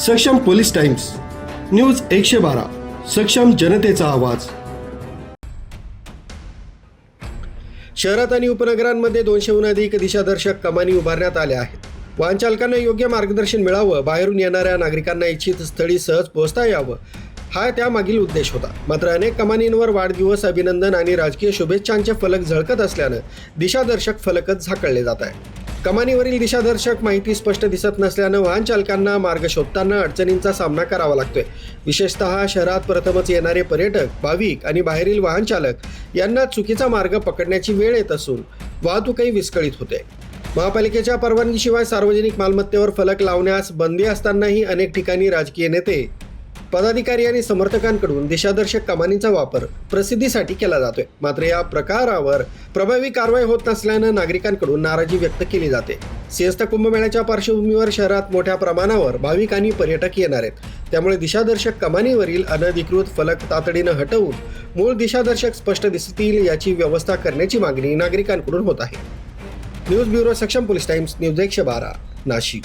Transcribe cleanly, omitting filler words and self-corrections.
सक्षम police times news 112 सक्षम जनतेचा आवाज। शहरात आणि उपनगरांमध्ये 200हून अधिक दिशादर्शक कमानी उभारण्यात आल्या आहेत। वाहन चालकांना योग्य मार्गदर्शन मिळावं, बाहेरून येणाऱ्या नागरिकांना इच्छित स्थळी सहज पोहोचता यावं, हा त्यामागील उद्देश होता। मात्र अनेक कमानींवर वाढदिवस, अभिनंदन आणि राजकीय शुभेच्छांचे फलक झळकत असल्यानं दिशादर्शक फलकच झाकळले जात आहे। कमानीवरील दिशादर्शक माहिती स्पष्ट दिसत नसल्यानं वाहन चालकांना मार्ग शोधताना अडचणींचा सामना करावा लागतोय। विशेषतः शहरात प्रथमच येणारे पर्यटक, भाविक आणि बाहेरील वाहन चालक यांना चुकीचा मार्ग पकडण्याची वेळ येत असून वाहतूकही विस्कळीत होते। महापालिकेच्या परवानगीशिवाय सार्वजनिक मालमत्तेवर फलक लावण्यास बंदी असतानाही अनेक ठिकाणी राजकीय नेते, पदाधिकारी आणि समर्थकांकडून दिशादर्शक कमानीचा वापर प्रसिद्धीसाठी केला जातोय। मात्र या प्रकारावर प्रभावी कारवाई होत नसल्यानं नागरिकांकडून नाराजी व्यक्त केली जाते। सिंहस्थ कुंभमेळ्याच्या पार्श्वभूमीवर शहरात मोठ्या प्रमाणावर भाविक आणि पर्यटक येणार आहेत, त्यामुळे दिशादर्शक कमानीवरील अनधिकृत फलक तातडीनं हटवून मूळ दिशादर्शक स्पष्ट दिसतील याची व्यवस्था करण्याची मागणी नागरिकांकडून होत आहे। न्यूज ब्युरो, सक्षम पोलीस टाइम्स, न्यूज 112 नाशिक।